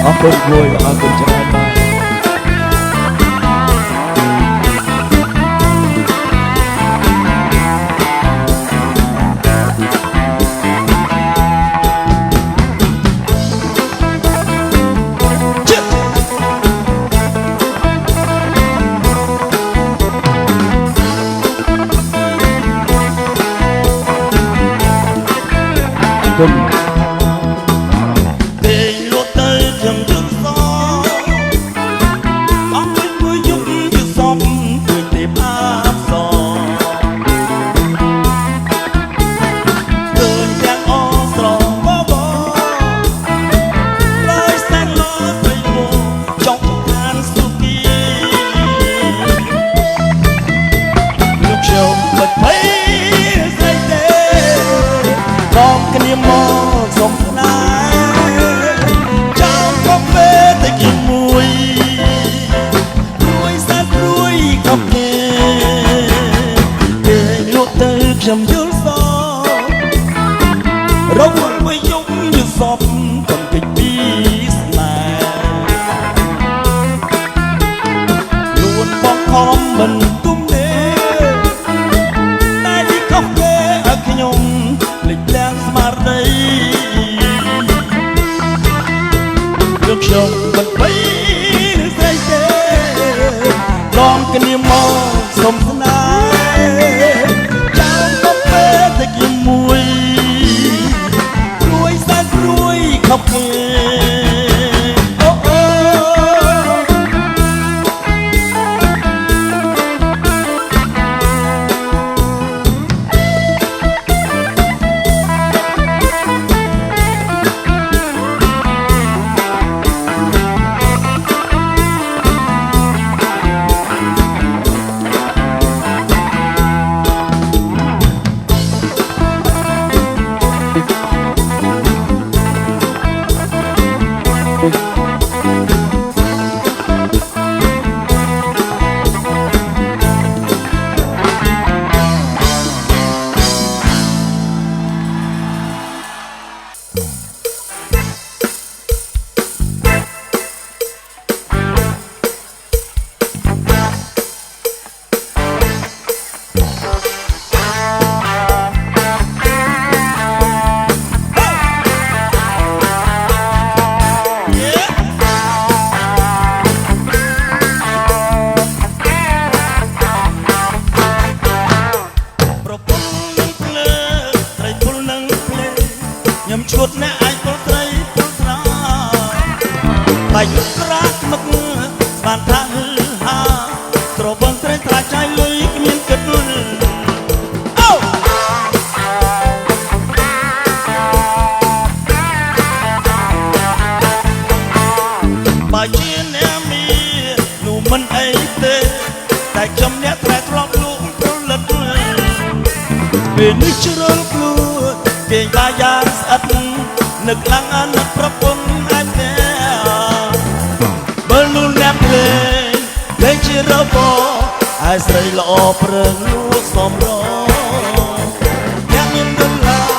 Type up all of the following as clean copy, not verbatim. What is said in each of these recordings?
อคุณรวยอคุณจะได้มาคุณ ខ្ញុំយល់សរវល់មកយំយល់សពកំពេចពីស្នេហ៍លួនបងខំមិនទុំទេតែទីខុសគេឲ្យខ្ញុំភ្លេចទាំងស្មារតីលោកខ្ញុំមិនបីនឹងស្រីទេឡងគ្នាមកសុំស្នេហ៍មួយព្រួយសែនព្រួយខប់គ្នាអូអូឈុតអ្នកអាចពលត្រីពលត្រាបាច់ក្រាស់នឹកបានថាហាត្របងត្រីត្រាចាយលុយគ្មានគិតអូបើជាអ្នកមាននោះមិនអីទេតែខ្ញុំអ្នកត្រែទ្រាំលូកប្រលិតពេលនេះជ្រុលខ្លួនគេបាយ៉ាងស្អិតនឹកឡើងអានឹកប្រពន្ធអាចទេបើលូនអ្នកភ្លេងលេងជារបរហើយស្រីល្អព្រឹងលួចសំរងអ្នកមានដុល្លារ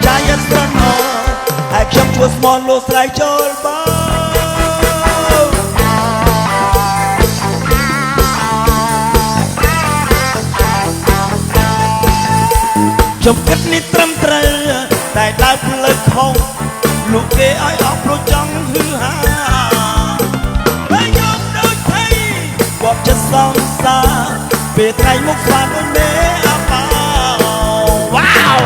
ចាយស្ទន់ហើយខ្ញុំជួយស្មន់លោកស្រីចូលបងខ្ញុំគិតនេះត្រឹមត្រូវតែដើរផ្លូវខុសលោកគេឲ្យអស់ព្រោះចង់ហឺហាហើយខ្ញុំដូចភ័យបបចិត្តសងសាពេលថ្ងៃមុខស្វាដូចមេអាប៉ាវ៉ាវ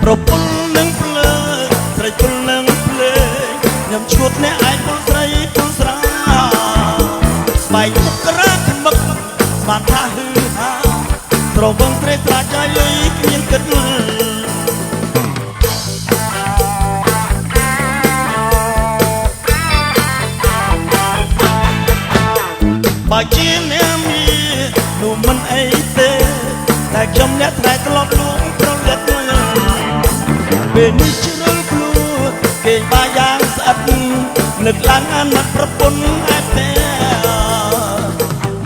ប្រពន្ធនឹងភ្លើត្រីពុលនឹងភ្លេងខ្ញុំឈួតអ្នកអាចពុលត្រីពុលស្រាស្បែកមុខក្រាស់មឹកបានថាហឺហាត្រវងត្រីត្រាចាយលុយគ្មានគិតបើជាអ្នកមាននោះមិនអីទេតែខ្ញុំអ្នកត្រែទ្រាំលួងប្រលិតពេលនេះជ្រុលខ្លួន គេបាយ៉ាងស្អិតនឹកឡើងអាណិតប្រពន្ធឯតែ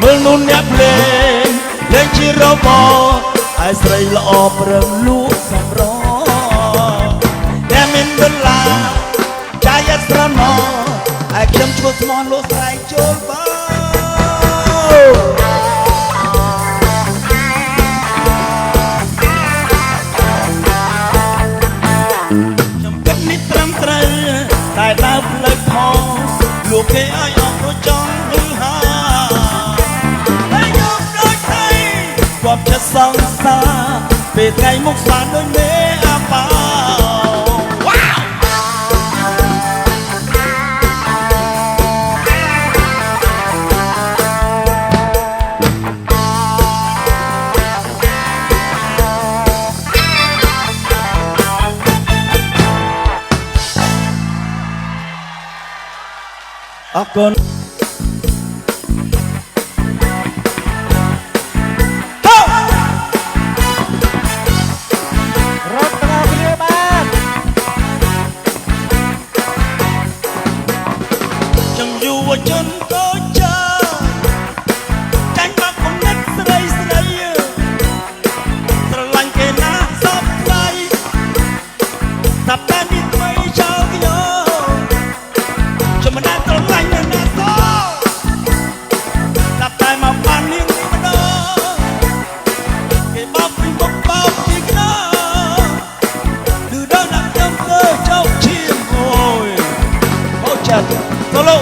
មើលនោះអ្នកភ្លេងលេងជារបរឯស្រីល្អប្រឹងលួចសំរតែមានដុល្លារចាយស្រណោឯខ្ញុំឈ្មោះស្មោះលោកស្រែកចូលបើខ្ញុំគិតនេះត្រឹមត្រូវតែដើរផ្លូវផងលោកគេឲ្យអស់ប្រចង់ឬហាតែយកដូចថៃគាត់ចិត្តសង្សារពេលថ្ងៃមុខស្វាដូចមេអាប៉ាវ៉ាវអរគុណជនតូចចាចាញ់មកគំនិតស្រីស្រីស្រឡាញ់គេណាសពថ្ងៃតាប់តែនេះថ្មីចោលខ្ញុំមិនដែលស្រឡាញ់ណាសោតាប់តែមកបាននាងម្ដងគេបោកពីមុខបោកពីខ្នងគឺដល់ដាក់ខ្ញុំទៅចោលឈាមអូយហូចចិត្តសូឡូ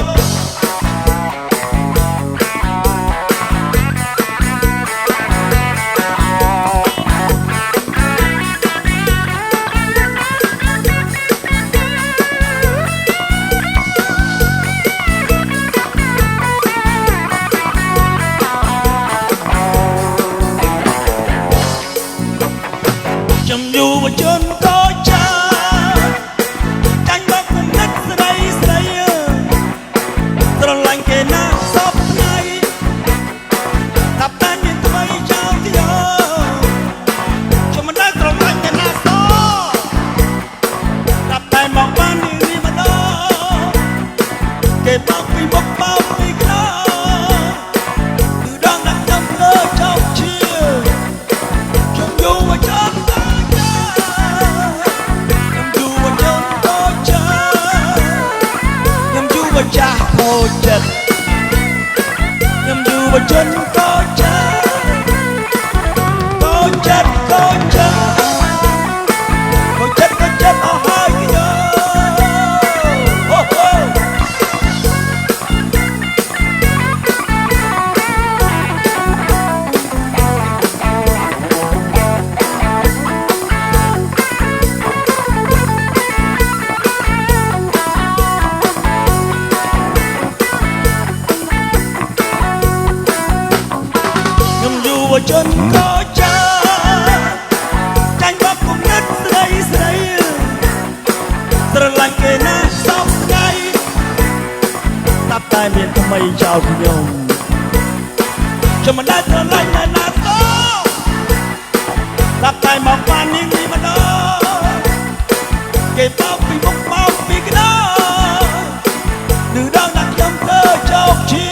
យុវជនកូចចាចាញ់មកគំនិតស្រីស្រីស្រឡាញ់គេណាសពថ្ងៃតាប់តែមានថ្មីចោលខ្ញុំមិនដែលស្រឡាញ់គេណាសតាប់តែមកបាននាងនេះម្ដងគេបោកពីមុខបោកពីខ្នងគឺដងដាក់ខ្ញុំលើចោលជាខ្ញុំយុវជនចាស់ខូចចិត្តខ្ញុំយុវជនកូចចាខូចចិត្តខូចចិត្តខូចចិត្តខូចចិត្តអស់ហើយខ្ញុំអូអូជនកូចចាចាញ់មកគំនិតស្រីស្រីស្រឡាញ់គេណាសពថ្ងៃតាប់តែមានថ្មីចោលខ្ញុំមិនដែលស្រឡាញ់ណាណាតតាប់តែមកបាននាងនេះម្ដងគេបោកពីមុខបោកពីក្តៅឬដងដាក់ខ្ញុំទៅចោកជា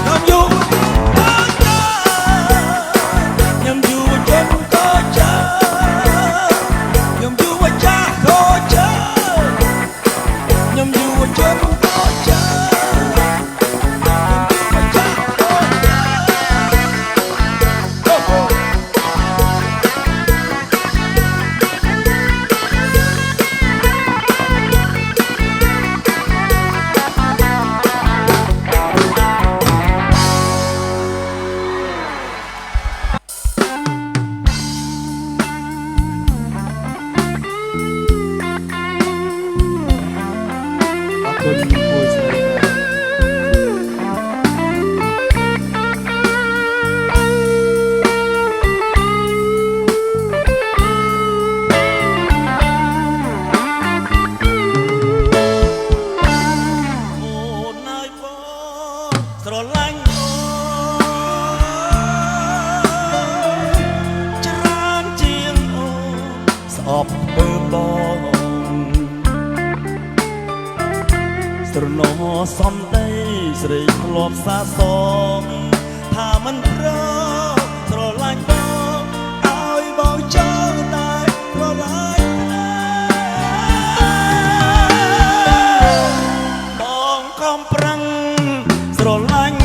ខ្ញុំយូរអបមើលបង ត្រណោសំដីស្រីធ្លាប់សាសងថាមិនប្រស្រឡាញ់បងឲ្យបងចោលតែស្រឡាញ់បងខំប្រឹងស្រឡាញ់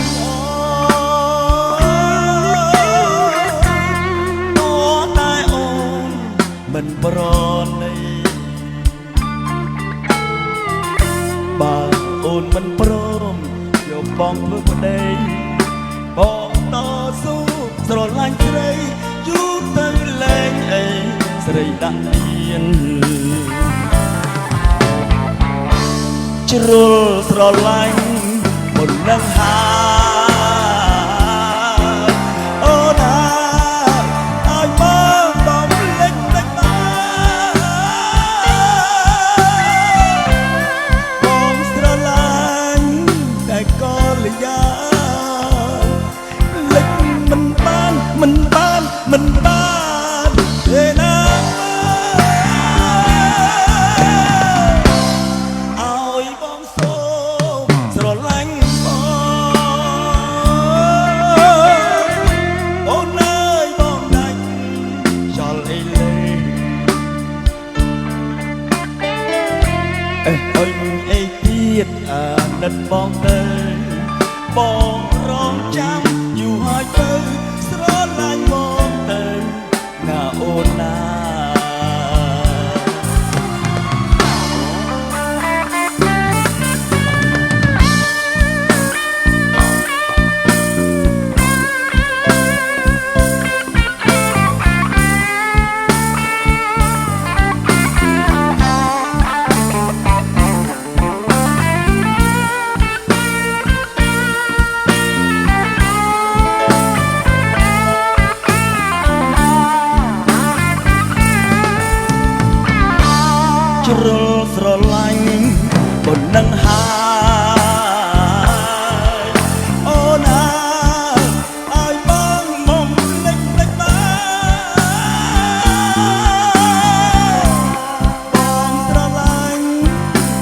តែអូនមិនប្រណីបើអូនមិនព្រមយកបងធ្វើប្តីបងតស៊ូស្រឡាញ់ស្រីយូរទៅលែងអីស្រីដាក់ញៀនជ្រុលស្រឡាញ់មុននឹងហាអូណាឲ្យបងភ្លេចមិនបងស្រឡាញ់តែក៏លយាភ្លេចមិនបានទេណាឲ្យបងសូមស្រឡាញ់អូនអើយបងដាច់ចោលអីលេអញអីទៀតអាណិតបងទៅបងរងចាំយូរហើយទៅស្រឡាញ់បងទៅណាអូនណាជ្រុលស្រឡាញ់ប៉ុណ្ណឹងហើយអូនអើយឲ្យបងមុំភ្លេចបានបងស្រឡាញ់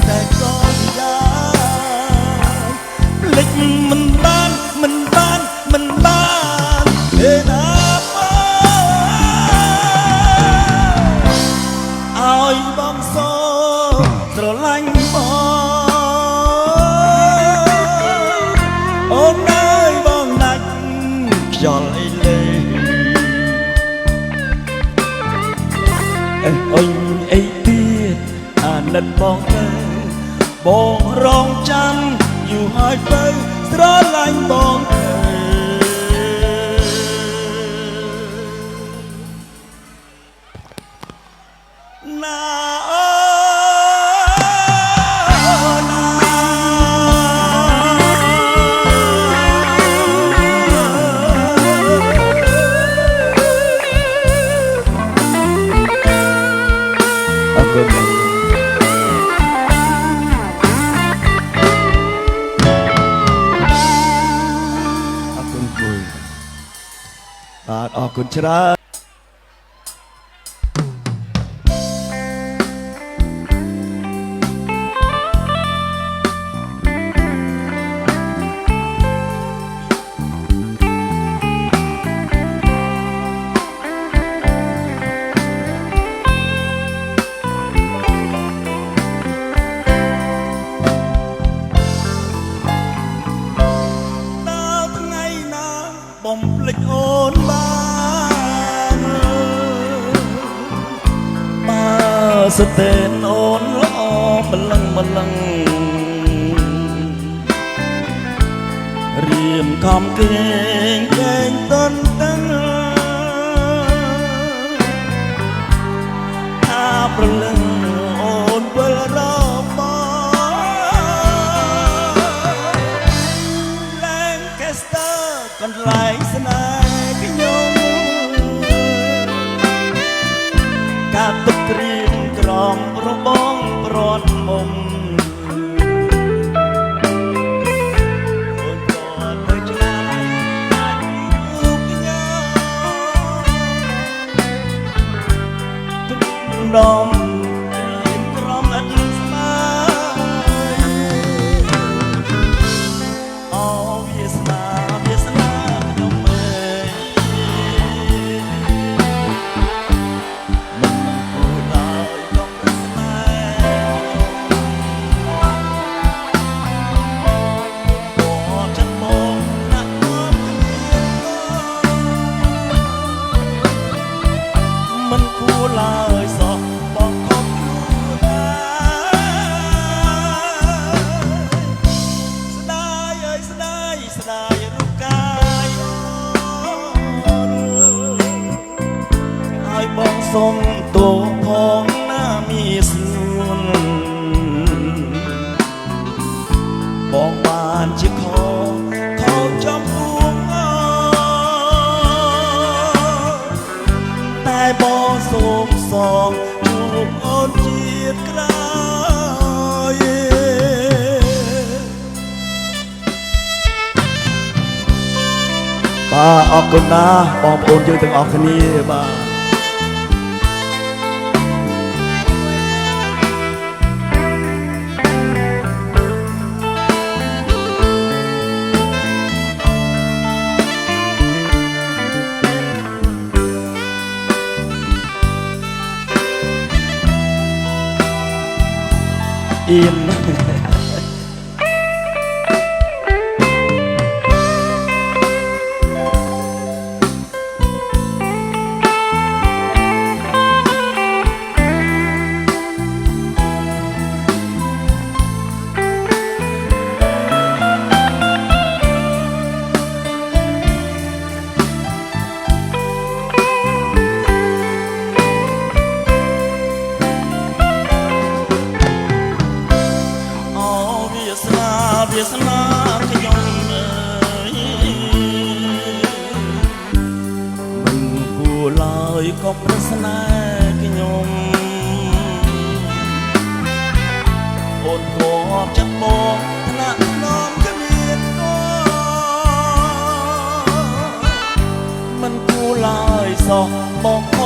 តែក៏យ៉ាងភ្លេចមិនបានទេណាឲ្យបងសូស្រឡាញ់បងអូនអើយបងណាច់ខ្យល់អីលេអញអីទៀតអាណិតបងទៅបងរងចាំយូរហើយទៅស្រឡាញ់បងទៅណាអរគុណគួយបាទអរគុណច្រើនបំភ្លេចអូនបានបើស្ទែនអូនល្អម្លឹងរៀមខំគេងតន់តាំងអាប្រលឹងអូនវិលរកបងលែងកេស្ទើកន្លែងស្នេហ៍ខ្ញុំការទុកត្រៀមក្រំរបងប្រត់មុំអូនក៏ទៅឆ្ងាយអាចរូបញ៉ាំដមក្រំអត់ស្មើ អរគុណណាបងប្អូនយើងទាំងអស់គ្នាបាទអៀនវាសនាខ្ញុំអើយមិនគួរឡើយក៏ប្រស្នេហ៍ខ្ញុំអូនធ្លាប់ចិត្តបងថ្នាក់នំគ្មានតមិនគួរឡើយសោះបង